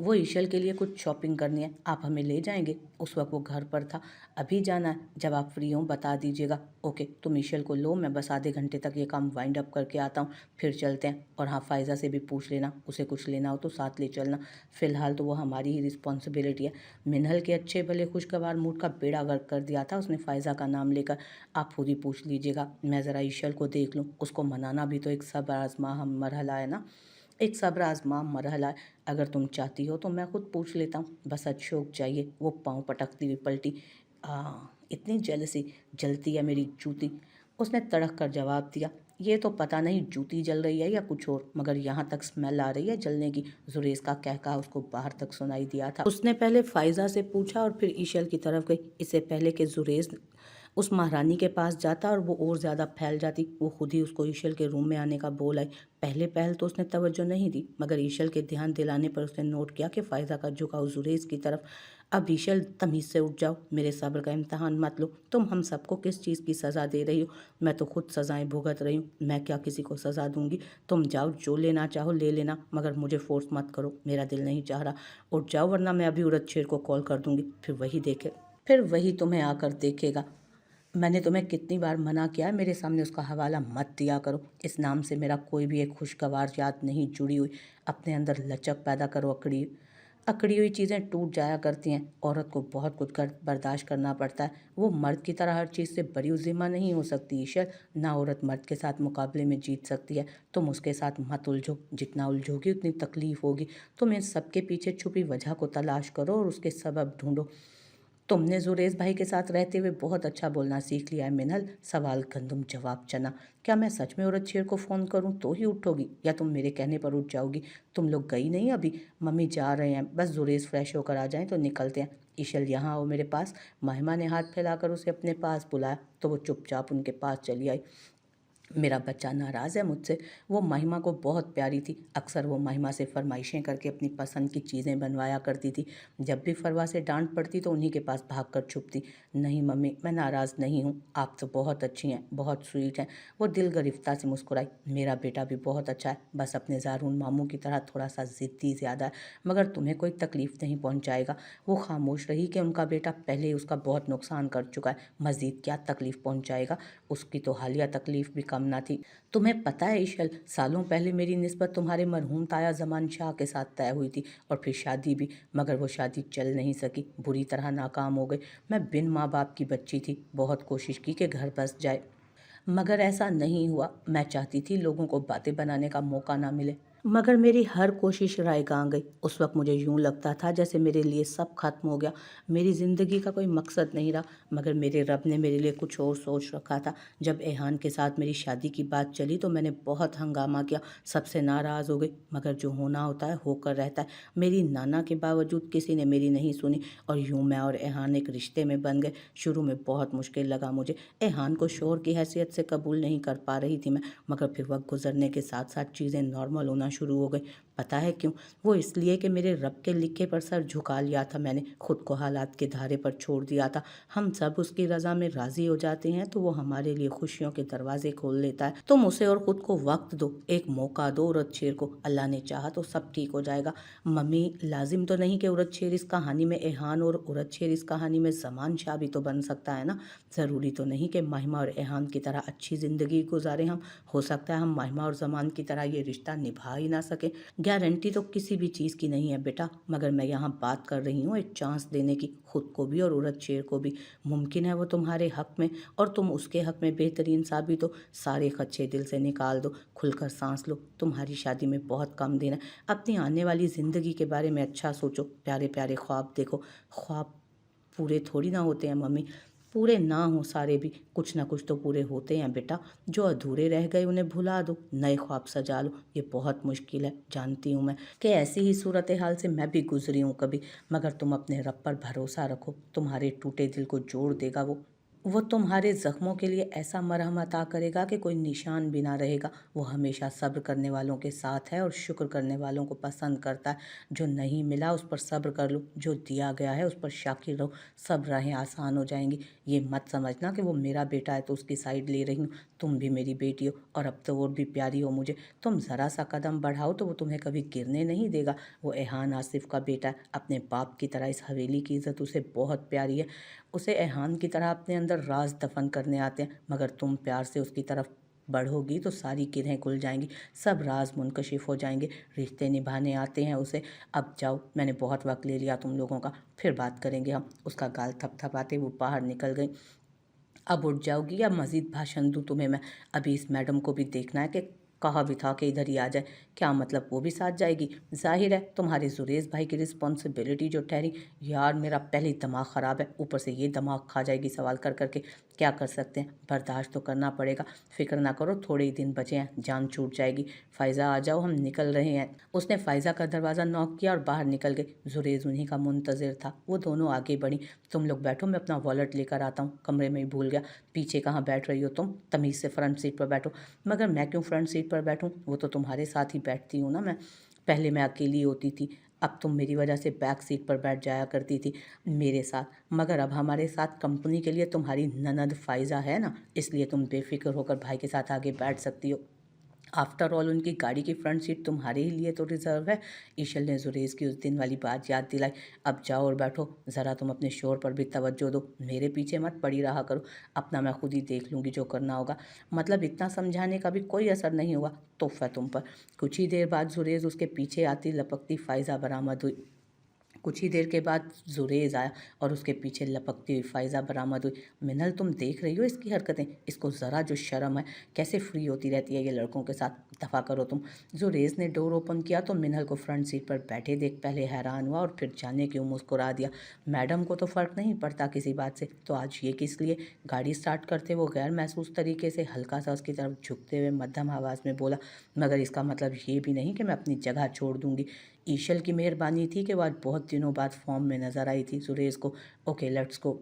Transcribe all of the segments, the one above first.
वो ईशल के लिए कुछ शॉपिंग करनी है, आप हमें ले जाएंगे? उस वक्त वो घर पर था। अभी जाना है? जब आप फ्री हों बता दीजिएगा। ओके, तुम ईशल को लो, मैं बस आधे घंटे तक ये काम वाइंड अप करके आता हूँ, फिर चलते हैं। और हाँ, फ़ायज़ा से भी पूछ लेना, उसे कुछ लेना हो तो साथ ले चलना। फ़िलहाल तो वो हमारी ही रिस्पॉन्सिबिलिटी है। मिनहल के अच्छे भले खुशगवार मूड का बेड़ा गर्क कर दिया था उसने फ़ायज़ा का नाम लेकर। आप खुद ही पूछ लीजिएगा, मैं ज़रा ईशल को देख लूँ, उसको मनाना भी तो एक सब्र आज़मा हम मरहला है ना, एक सब्र आज़मा मरहला है। अगर तुम चाहती हो तो मैं खुद पूछ लेता हूँ, बस अशोक चाहिए। वो पाँव पटकती हुई पलटी। इतनी जेलसी, जलती है मेरी जूती, उसने तड़क कर जवाब दिया। ये तो पता नहीं जूती जल रही है या कुछ और, मगर यहाँ तक स्मेल आ रही है जलने की। जुरेज का कहका उसको बाहर तक सुनाई दिया था। उसने पहले फ़ायज़ा से पूछा और फिर ईशल की तरफ गई। इससे पहले कि जुरेज उस महारानी के पास जाता और वो और ज़्यादा फैल जाती, वो खुद ही उसको ईशल के रूम में आने का बोल आई। पहले पहल तो उसने तवज्जो नहीं दी, मगर ईशल के ध्यान दिलाने पर उसने नोट किया कि फ़ायज़ा का झुकाव जुरेज की तरफ। अब ईशल, तमीज़ से उठ जाओ, मेरे सब्र का इम्तहान मत लो। तुम हम सबको किस चीज़ की सज़ा दे रही हो? मैं तो खुद सज़ाएं भुगत रही हूँ, मैं क्या किसी को सज़ा दूंगी? तुम जाओ, जो लेना चाहो ले लेना, मगर मुझे फोर्स मत करो, मेरा दिल नहीं चाह रहा। उठ जाओ, वरना मैं अभी उरद शेर को कॉल कर दूंगी, फिर वही तुम्हें आकर देखेगा। मैंने तुम्हें कितनी बार मना किया है, मेरे सामने उसका हवाला मत दिया करो। इस नाम से मेरा कोई भी एक खुशगवार याद नहीं जुड़ी हुई। अपने अंदर लचक पैदा करो। अकड़ी अकड़ी हुई चीज़ें टूट जाया करती हैं। औरत को बहुत कुछ कर बर्दाश्त करना पड़ता है, वो मर्द की तरह हर चीज़ से बरी उज़िमा नहीं हो सकती ईशर। ना औरत मर्द के साथ मुकाबले में जीत सकती है। तुम उसके साथ मत उलझो, जितना उलझोगी उतनी तकलीफ़ होगी। तुम इन सब के पीछे छुपी वजह को तलाश करो और उसके सबब ढूंढो। तुमने जुरेज भाई के साथ रहते हुए बहुत अच्छा बोलना सीख लिया है मिनल। सवाल गंदुम, जवाब चना। क्या मैं सच में औरत शेर को फ़ोन करूं तो ही उठोगी, या तुम मेरे कहने पर उठ जाओगी? तुम लोग गई नहीं अभी? मम्मी जा रहे हैं, बस जुरेज फ्रेश होकर आ जाएं तो निकलते हैं। ईशल, यहाँ आओ मेरे पास। महिमा ने हाथ फैलाकर उसे अपने पास बुलाया तो वो चुपचाप उनके पास चली आई। मेरा बच्चा नाराज़ है मुझसे। वो महिमा को बहुत प्यारी थी। अक्सर वो महिमा से फरमाइशें करके अपनी पसंद की चीज़ें बनवाया करती थी। जब भी फरवा से डांट पड़ती तो उन्हीं के पास भाग कर छुपती। नहीं मम्मी, मैं नाराज़ नहीं हूँ, आप तो बहुत अच्छी हैं, बहुत स्वीट हैं। वो दिल गरिफ्ता से मुस्कुराई। मेरा बेटा भी बहुत अच्छा है, बस अपने ज़ारून मामू की तरह थोड़ा सा ज़िद्दी ज़्यादा है, मगर तुम्हें कोई तकलीफ़ नहीं पहुँचाएगा। वो खामोश रही कि उनका बेटा पहले ही उसका बहुत नुकसान कर चुका है, मज़ीद क्या तकलीफ़ पहुँचाएगा। उसकी तो हालिया तकलीफ़ भी कम ना थी। तुम्हें पता है ईशल, सालों पहले मेरी निस्बत तुम्हारे मरहूम ताया ज़मान शाह के साथ तय हुई थी, और फिर शादी भी, मगर वो शादी चल नहीं सकी, बुरी तरह नाकाम हो गई। मैं बिन माँ बाप की बच्ची थी, बहुत कोशिश की कि घर बस जाए, मगर ऐसा नहीं हुआ। मैं चाहती थी लोगों को बातें बनाने का मौका ना मिले, मगर मेरी हर कोशिश रायगां गई। उस वक्त मुझे यूं लगता था जैसे मेरे लिए सब खत्म हो गया, मेरी ज़िंदगी का कोई मकसद नहीं रहा। मगर मेरे रब ने मेरे लिए कुछ और सोच रखा था। जब एहान के साथ मेरी शादी की बात चली तो मैंने बहुत हंगामा किया, सबसे नाराज़ हो गई, मगर जो होना होता है होकर रहता है। मेरी नाना के बावजूद किसी ने मेरी नहीं सुनी, और यूं मैं और एहान एक रिश्ते में बन गए। शुरू में बहुत मुश्किल लगा मुझे, एहान को शोहर की हैसियत से कबूल नहीं कर पा रही थी मैं, मगर फिर वक्त गुजरने के साथ साथ चीज़ें नॉर्मल होना शुरू हो गई। पता है क्यों? वो इसलिए कि मेरे रब के लिखे पर सर झुका लिया था मैंने, खुद को हालात के धारे पर छोड़ दिया था। हम सब उसकी रज़ा में राज़ी हो जाते हैं तो वो हमारे लिए खुशियों के दरवाजे खोल लेता है। तुम उसे और ख़ुद को वक्त दो, एक मौका दो औरत शेर को, अल्लाह ने चाहा तो सब ठीक हो जाएगा। मम्मी, लाजिम तो नहीं कि औरत शेर इस कहानी में एहान और औरत शेर इस कहानी में ज़मान शाह भी तो बन सकता है ना। ज़रूरी तो नहीं कि महिमा और एहान की तरह अच्छी ज़िंदगी गुजारें हम। हो सकता है हम महिमा और ज़मान की तरह ये रिश्ता निभा ही ना सकें। गारंटी तो किसी भी चीज़ की नहीं है बेटा, मगर मैं यहाँ बात कर रही हूँ एक चांस देने की, खुद को भी और औरत शेर को भी। मुमकिन है वो तुम्हारे हक़ में और तुम उसके हक़ में बेहतरीन साबित हो। सारे खदशे दिल से निकाल दो, खुलकर सांस लो। तुम्हारी शादी में बहुत कम दिन है, अपनी आने वाली ज़िंदगी के बारे में अच्छा सोचो, प्यारे प्यारे ख्वाब देखो। ख्वाब पूरे थोड़ी ना होते हैं मम्मी, पूरे ना हो सारे भी, कुछ ना कुछ तो पूरे होते हैं बेटा। जो अधूरे रह गए उन्हें भुला दो, नए ख्वाब सजा लो। ये बहुत मुश्किल है, जानती हूँ मैं, कि ऐसी ही सूरत हाल से मैं भी गुजरी हूँ कभी, मगर तुम अपने रब पर भरोसा रखो, तुम्हारे टूटे दिल को जोड़ देगा वो। वो तुम्हारे ज़ख्मों के लिए ऐसा मरहम अता करेगा कि कोई निशान भी ना रहेगा। वो हमेशा सब्र करने वालों के साथ है और शुक्र करने वालों को पसंद करता है। जो नहीं मिला उस पर सब्र कर लो, जो दिया गया है उस पर शाकिर रहो, सब राहें आसान हो जाएंगी। ये मत समझना कि वो मेरा बेटा है तो उसकी साइड ले रही हूँ। तुम भी मेरी बेटी हो और अब तो और भी प्यारी हो मुझे। तुम ज़रा सा कदम बढ़ाओ तो वो तुम्हें कभी गिरने नहीं देगा। वो एहान आसिफ का बेटा है, अपने बाप की तरह इस हवेली की इज़्ज़त उसे बहुत प्यारी है। उसे एहान की तरह अपने अंदर राज दफन करने आते हैं, मगर तुम प्यार से उसकी तरफ बढ़ोगी तो सारी किरें खुल जाएंगी, सब राज मुनकशिफ हो जाएंगे। रिश्ते निभाने आते हैं उसे। अब जाओ, मैंने बहुत वक्त ले लिया तुम लोगों का, फिर बात करेंगे हम। उसका गाल थपथपाते वो बाहर निकल गई। अब उठ जाओगी या मज़ीद भाषण दूँ तुम्हें मैं? अभी इस मैडम को भी देखना है कि कहा भी था कि इधर ही आ जाए। क्या मतलब वो भी साथ जाएगी? ज़ाहिर है तुम्हारे जुरेज भाई की रिस्पॉन्सिबिलिटी जो ठहरी। यार मेरा पहले ही दिमाग ख़राब है, ऊपर से ये दिमाग खा जाएगी सवाल कर करके। क्या कर सकते हैं, बर्दाश्त तो करना पड़ेगा। फिक्र ना करो, थोड़े ही दिन बचे हैं, जान छूट जाएगी। फ़ायज़ा आ जाओ, हम निकल रहे हैं। उसने फ़ायज़ा का दरवाज़ा नॉक किया और बाहर निकल गई। जुरेज उन्हीं का मुंतज़िर था। वो दोनों आगे बढ़ी। तुम लोग बैठो, मैं अपना वॉलेट लेकर आता हूँ, कमरे में ही भूल गया। पीछे कहाँ बैठ रही हो तुम? तमीज़ से फ्रंट सीट पर बैठो। मगर मैं क्यों फ्रंट सीट पर बैठूं? वो तो तुम्हारे साथ ही बैठती हूँ ना मैं। पहले मैं अकेली होती थी, अब तुम मेरी वजह से बैक सीट पर बैठ जाया करती थी मेरे साथ। मगर अब हमारे साथ कंपनी के लिए तुम्हारी ननद फ़ायज़ा है ना, इसलिए तुम बेफिक्र होकर भाई के साथ आगे बैठ सकती हो। आफ्टर ऑल उनकी गाड़ी की फ्रंट सीट तुम्हारे ही लिए तो रिजर्व है। ईशल ने जुरेज की उस दिन वाली बात याद दिलाई। अब जाओ और बैठो, ज़रा तुम अपने शोर पर भी तवज्जो दो, मेरे पीछे मत पड़ी रहा करो। अपना मैं खुद ही देख लूँगी जो करना होगा। मतलब इतना समझाने का भी कोई असर नहीं हुआ, तोहफा तुम पर। कुछ ही देर बाद जुरेज उसके पीछे आती लपकती फ़ायज़ा बरामद हुई। कुछ ही देर के बाद जुरेज आया और उसके पीछे लपकती हुई फ़ायज़ा बरामद हुई। मिनल, तुम देख रही हो इसकी हरकतें? इसको ज़रा जो शर्म है, कैसे फ्री होती रहती है ये लड़कों के साथ। दफ़ा करो तुम। जुरेज ने डोर ओपन किया तो मिनल को फ्रंट सीट पर बैठे देख पहले हैरान हुआ और फिर जाने क्यों मुस्कुरा दिया। मैडम को तो फ़र्क नहीं पड़ता किसी बात से, तो आज ये किस लिए? गाड़ी स्टार्ट करते वो गैर महसूस तरीके से हल्का सा उसकी तरफ झुकते हुए मध्यम आवाज़ में बोला, मगर इसका मतलब ये भी नहीं कि मैं अपनी जगह छोड़ दूंगी। ईशल की मेहरबानी थी कि वो आज बहुत दिनों बाद फॉर्म में नज़र आई थी सुरेश को। Okay let's go.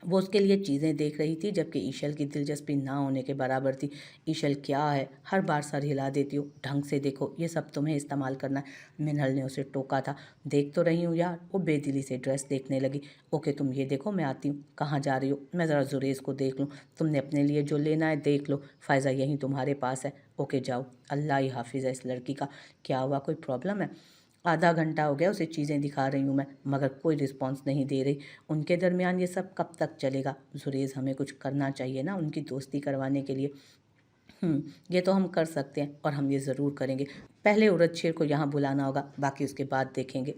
वो उसके लिए चीज़ें देख रही थी, जबकि ईशल की दिलचस्पी ना होने के बराबर थी। ईशल क्या है, हर बार सर हिला देती हो, ढंग से देखो, ये सब तुम्हें इस्तेमाल करना है। मिनल ने उसे टोका था। देख तो रही हूँ यार। वो बेदिली से ड्रेस देखने लगी। ओके तुम ये देखो, मैं आती हूँ। कहाँ जा रही हो? मैं ज़रा जुरेज को देख लूँ। तुमने अपने लिए जो लेना है देख लो, फ़ायज़ा यहीं तुम्हारे पास है। ओके जाओ, अल्लाह ही हाफिज़ है इस लड़की का। क्या हुआ, कोई प्रॉब्लम है? आधा घंटा हो गया उसे चीज़ें दिखा रही हूँ मैं, मगर कोई रिस्पॉन्स नहीं दे रही। उनके दरमियान ये सब कब तक चलेगा? जुरेज, हमें कुछ करना चाहिए ना उनकी दोस्ती करवाने के लिए। ये तो हम कर सकते हैं और हम ये ज़रूर करेंगे। पहले उरद शेर को यहाँ बुलाना होगा, बाकी उसके बाद देखेंगे।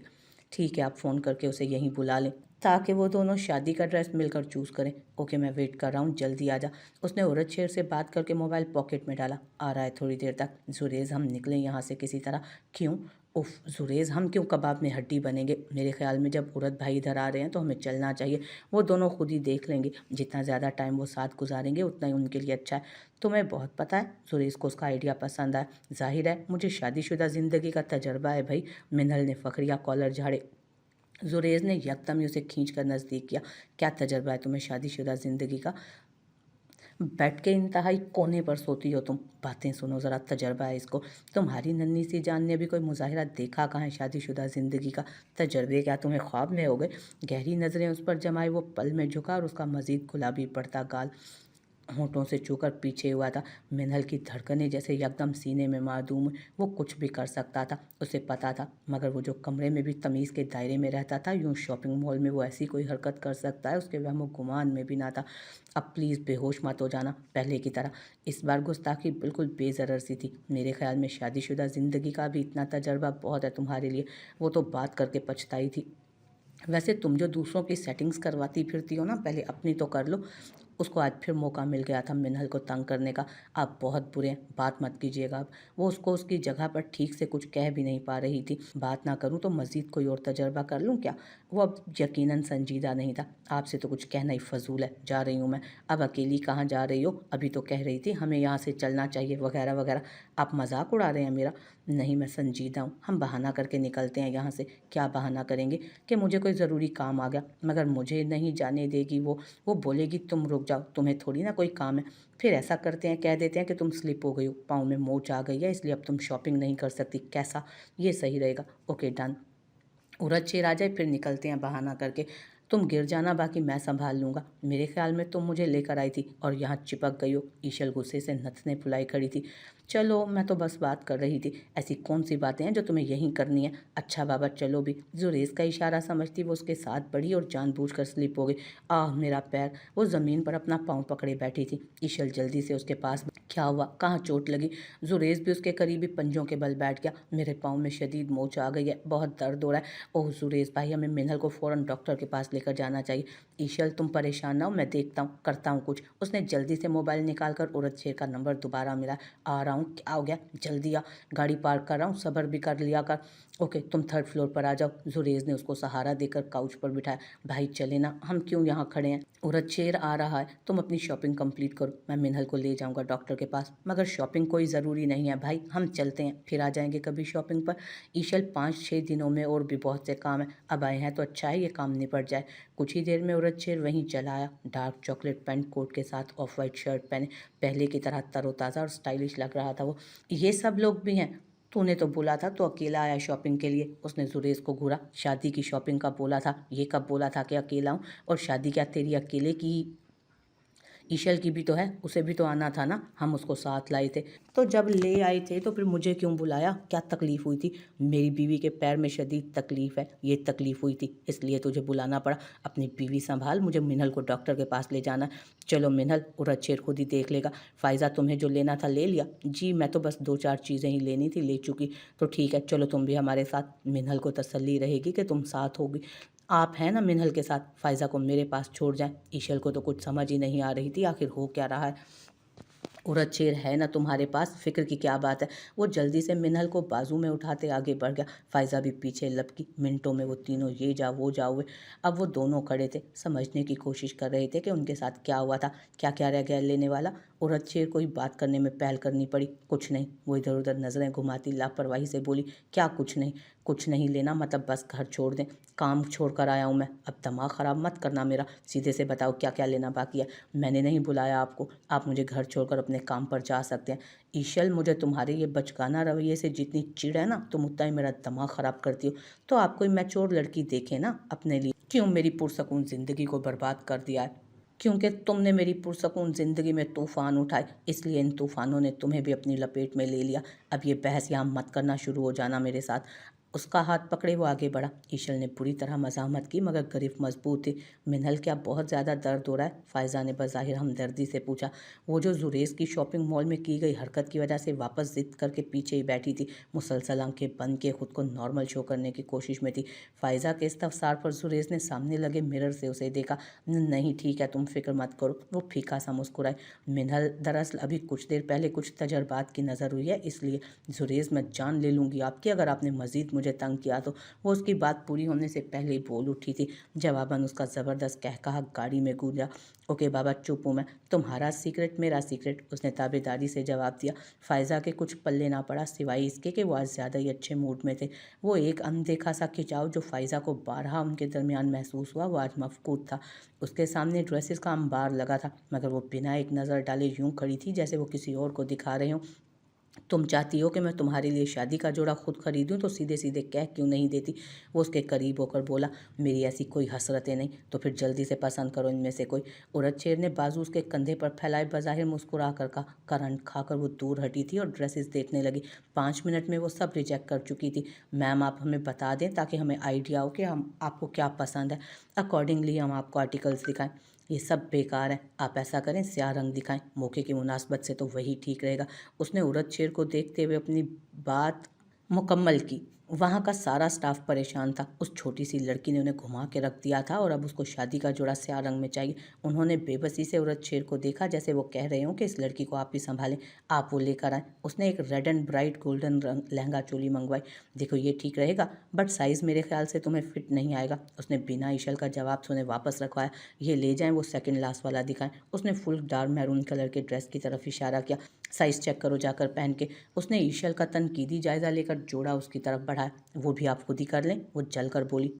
ठीक है, आप फ़ोन करके उसे यहीं बुला लें ताकि वो दोनों शादी का ड्रेस मिलकर चूज़ करें। ओके मैं वेट कर रहा हूँ, जल्दी आ जा। उसने उरद शेर से बात करके मोबाइल पॉकेट में डाला। आ रहा है थोड़ी देर तक। जुरेज, हम निकलें यहाँ से किसी तरह। क्यों? उफ जुरेज, हम क्यों कबाब में हड्डी बनेंगे? मेरे ख्याल में जब उरद भाई इधर आ रहे हैं तो हमें चलना चाहिए। वो दोनों खुद ही देख लेंगे। जितना ज़्यादा टाइम वो साथ गुजारेंगे उतना ही उनके लिए अच्छा है। तुम्हें बहुत पता है, जुरेज को उसका आइडिया पसंद आया। जाहिर है, मुझे शादीशुदा ज़िंदगी का तजर्बा है भाई। मिनल ने फखरिया कॉलर झाड़े। जुरेज ने यकदम ही उसे खींच कर नज़दीक किया। क्या तजर्बा है तुम्हें शादीशुदा ज़िंदगी का? बैठ के इंतहाई कोने पर सोती हो तुम। बातें सुनो ज़रा, तजर्बा है इसको। तुम्हारी नन्ही सी जान ने भी कोई मुजाहिरा देखा कहाँ है शादीशुदा ज़िंदगी का? तजर्बे क्या तुम्हें ख्वाब में हो गए? गहरी नज़रें उस पर जमाए वो पल में झुका और उसका मज़ीद गुलाबी पड़ता गाल होठों से छूकर पीछे हुआ था। मिनल की धड़कनें जैसे यकदम सीने में मादूम। वो कुछ भी कर सकता था, उसे पता था। मगर वो जो कमरे में भी तमीज़ के दायरे में रहता था, यूं शॉपिंग मॉल में वो ऐसी कोई हरकत कर सकता है, उसके वहमो गुमान में भी ना था। अब प्लीज़ बेहोश मत हो जाना पहले की तरह। इस बार गुस्ताखी बिल्कुल बेज़रर सी थी। मेरे ख्याल में शादीशुदा ज़िंदगी का भी इतना तजर्बा बहुत है तुम्हारे लिए। वो तो बात करके पछताई थी। वैसे तुम जो दूसरों की सेटिंग्स करवाती फिरती हो ना, पहले अपनी तो कर लो। उसको आज फिर मौका मिल गया था मिनल को तंग करने का। आप बहुत बुरे हैं, बात मत कीजिएगा अब। वो उसको उसकी जगह पर ठीक से कुछ कह भी नहीं पा रही थी। बात ना करूं तो मज़ीद कोई और तजर्बा कर लूं क्या? वो अब यकीनन संजीदा नहीं था। आपसे तो कुछ कहना ही फजूल है, जा रही हूँ मैं। अब अकेली कहाँ जा रही हो? अभी तो कह रही थी हमें यहाँ से चलना चाहिए वगैरह वगैरह। आप मजाक उड़ा रहे हैं मेरा? नहीं, मैं संजीदा हूँ। हम बहाना करके निकलते हैं यहाँ से। क्या बहाना करेंगे? कि मुझे कोई ज़रूरी काम आ गया, मगर मुझे नहीं जाने देगी वो बोलेगी तुम रुक रुक जाओ, तुम्हें थोड़ी ना कोई काम है। फिर ऐसा करते हैं, कह देते हैं कि तुम स्लिप हो गई हो, पाँव में मोच आ गई है, इसलिए अब तुम शॉपिंग नहीं कर सकती। कैसा? ये सही रहेगा। Okay done. उरद शेर आ जाए फिर निकलते हैं बहाना करके। तुम गिर जाना, बाकी मैं संभाल लूँगा। मेरे ख्याल में तुम मुझे लेकर आई थी और यहाँ चिपक गई हो। ईशल गुस्से से नथने फुलाई खड़ी थी। चलो, मैं तो बस बात कर रही थी। ऐसी कौन सी बातें हैं जो तुम्हें यहीं करनी है? अच्छा बाबा चलो भी। जुरेज का इशारा समझती वो उसके साथ बढ़ी और जानबूझकर स्लिप हो गई। आह मेरा पैर! वो ज़मीन पर अपना पाँव पकड़े बैठी थी। ईशल जल्दी से उसके पास। क्या हुआ? कहाँ चोट लगी? जुरेज भी उसके करीबी पंजों के बल बैठ गया। मेरे पाँव में शदीद मोच आ गई है, बहुत दर्द हो रहा है। ओह सुरेश भाई, हमें मिनल को फ़ौरन डॉक्टर के पास लेकर जाना चाहिए। ईशल तुम परेशान ना हो, मैं देखता हूँ, करता हूँ कुछ। उसने जल्दी से मोबाइल निकालकर औरत शेर का नंबर दोबारा मिला। आ रहा हूँ। क्या हो गया? जल्दी आ, गाड़ी पार्क कर रहा हूँ, सब्र भी कर लिया कर। ओके तुम थर्ड फ्लोर पर आ जाओ। जुरेज ने उसको सहारा देकर काउच पर बिठाया। भाई चले ना, हम क्यों यहाँ खड़े हैं? औरत शेर आ रहा है, तुम अपनी शॉपिंग कंप्लीट करो, मैं मिनल को ले जाऊँगा डॉक्टर के पास। मगर शॉपिंग कोई ज़रूरी नहीं है भाई, हम चलते हैं, फिर आ जाएंगे कभी शॉपिंग पर। ईशल 5-6 दिनों में और भी बहुत से काम है, अब आए हैं तो अच्छा है ये काम निपट जाए। कुछ ही देर में औरत शेर वहीं चला आया, डार्क चॉकलेट पैंट कोट के साथ ऑफ वाइट शर्ट पहने, पहले की तरह तरोताज़ा और स्टाइलिश लग रहा था वो। ये सब लोग भी हैं? तूने तो बोला था तो अकेला आया शॉपिंग के लिए। उसने जुरेज को घूरा। शादी की शॉपिंग का बोला था, ये कब बोला था कि अकेला हूँ? और शादी क्या तेरी अकेले की? ईशल की भी तो है, उसे भी तो आना था ना, हम उसको साथ लाए थे। तो जब ले आए थे तो फिर मुझे क्यों बुलाया? क्या तकलीफ़ हुई थी? मेरी बीवी के पैर में शदीद तकलीफ़ है, ये तकलीफ़ हुई थी, इसलिए तुझे बुलाना पड़ा। अपनी बीवी संभाल, मुझे मिनल को डॉक्टर के पास ले जाना है। चलो मिनल, उरद शेर खुद ही देख लेगा। फ़ायज़ा तुम्हें जो लेना था ले लिया? जी मैं तो बस 2-4 चीज़ें ही लेनी थी, ले चुकी। तो ठीक है, चलो तुम भी हमारे साथ। मिनल को तसल्ली रहेगी कि तुम साथ होगी। आप हैं ना मिनल के साथ? फ़ायज़ा को मेरे पास छोड़ जाएं। ईशल को तो कुछ समझ ही नहीं आ रही थी आखिर हो क्या रहा है। उरद शेर है ना तुम्हारे पास, फिक्र की क्या बात है? वो जल्दी से मिनल को बाजू में उठाते आगे बढ़ गया। फ़ायज़ा भी पीछे लपकी। मिनटों में वो तीनों ये जा वो जा हुए। अब वो दोनों खड़े थे, समझने की कोशिश कर रहे थे कि उनके साथ क्या हुआ था, क्या क्या रह गया लेने वाला। उरद शेर को ही बात करने में पहल करनी पड़ी। कुछ नहीं। वो इधर उधर नज़रें घुमाती लापरवाही से बोली। क्या कुछ नहीं? कुछ नहीं लेना मतलब बस घर छोड़ दें? काम छोड़ कर आया हूँ मैं, अब दिमाग ख़राब मत करना मेरा। सीधे से बताओ क्या क्या लेना बाकी है? मैंने नहीं बुलाया आपको, आप मुझे घर छोड़कर अपने काम पर जा सकते हैं। ईशल, मुझे तुम्हारे ये बचकाना रवैये से जितनी चिढ़ है ना, तुम उतना ही मेरा दिमाग ख़राब करती हो। तो आप कोई मैच्योर लड़की देखें ना अपने लिए। क्यों मेरी पुरसकून ज़िंदगी को बर्बाद कर दिया है? क्योंकि तुमने मेरी पुरसकून ज़िंदगी में तूफ़ान उठाए, इसलिए इन तूफ़ानों ने तुम्हें भी अपनी लपेट में ले लिया। अब ये बहस यहाँ मत करना शुरू हो जाना मेरे साथ। उसका हाथ पकड़े वो आगे बढ़ा। ईशल ने बुरी तरह मज़ाहमत की मगर गिरफ्त मजबूत थी। मिनल, क्या बहुत ज़्यादा दर्द हो रहा है? फ़ायज़ा ने बज़ाहिर हमदर्दी से पूछा। वो जो जुरेज की शॉपिंग मॉल में की गई हरकत की वजह से वापस ज़िद करके पीछे ही बैठी थी, मुसलसल आंखें बंद के खुद को नॉर्मल शो करने की कोशिश में थी। फ़ायज़ा के इस्तफ़सार पर जुरेज ने सामने लगे मिरर से उसे देखा। नहीं ठीक है, तुम फिक्र मत करो। वो फीका सा मुस्कुराए। मिनल, दरअसल अभी कुछ देर पहले कुछ तजर्बात की नज़र हुई है, इसलिए जुरेज मैं जान ले लूँगी आपकी अगर आपने मज़ीद मुझे तंग किया तो। वो उसकी बात पूरी होने से पहले ही बोल उठी थी। जवाबन उसका ज़बरदस्त कहकहा गाड़ी में गूंजा। ओके बाबा चुप हूँ मैं, तुम्हारा सीक्रेट मेरा सीक्रेट, उसने ताबेदारी से जवाब दिया। फ़ायज़ा के कुछ पल्ले ना पड़ा सिवाय इसके कि वो आज ज़्यादा ही अच्छे मूड में थे। वो एक अनदेखा सा खिंचाव जो फ़ायज़ा को बारहा उनके दरमियान महसूस हुआ वो आज मफकूद था। उसके सामने ड्रेसेस का अंबार लगा था मगर वो बिना एक नज़र डाले यूं खड़ी थी जैसे वो किसी और को दिखा रहे हों। तुम चाहती हो कि मैं तुम्हारे लिए शादी का जोड़ा खुद खरीदूं तो सीधे सीधे कह क्यों नहीं देती? वो उसके करीब होकर बोला। मेरी ऐसी कोई हसरतें नहीं, तो फिर जल्दी से पसंद करो इनमें से कोई। उरद शेर ने बाजू उसके कंधे पर फैलाए बज़ाहिर मुस्कुरा कर कहा। करंट खाकर वो दूर हटी थी और ड्रेसेस देखने लगी। 5 मिनट में वो सब रिजेक्ट कर चुकी थी। मैम आप हमें बता दें ताकि हमें आइडिया हो कि हम आपको क्या पसंद है, अकॉर्डिंगली हम आपको आर्टिकल्स दिखाएं। ये सब बेकार है, आप ऐसा करें स्याह रंग दिखाएं, मौके की मुनासबत से तो वही ठीक रहेगा। उसने उरद शेर को देखते हुए अपनी बात मुकम्मल की। वहाँ का सारा स्टाफ परेशान था। उस छोटी सी लड़की ने उन्हें घुमा के रख दिया था और अब उसको शादी का जोड़ा स्याह रंग में चाहिए। उन्होंने बेबसी से उरद शेर को देखा जैसे वो कह रहे हों कि इस लड़की को आप ही संभालें, आप वो लेकर आएँ। उसने एक रेड एंड ब्राइट गोल्डन रंग लहंगा चोली मंगवाई। देखो ये ठीक रहेगा बट साइज़ मेरे ख्याल से तुम्हें फिट नहीं आएगा। उसने बिना ईशल का जवाब सुने वापस रखवाया। ये ले जाएं, वो सेकंड लास्ट वाला दिखाएं। उसने फुल डार्क मैरून कलर के ड्रेस की तरफ इशारा किया। साइज़ चेक करो जाकर पहन के। उसने ईशल का तनकीदी जायज़ा लेकर जोड़ा उसकी तरफ बढ़ाया। वो भी आप खुद ही कर लें, वो जल कर बोली।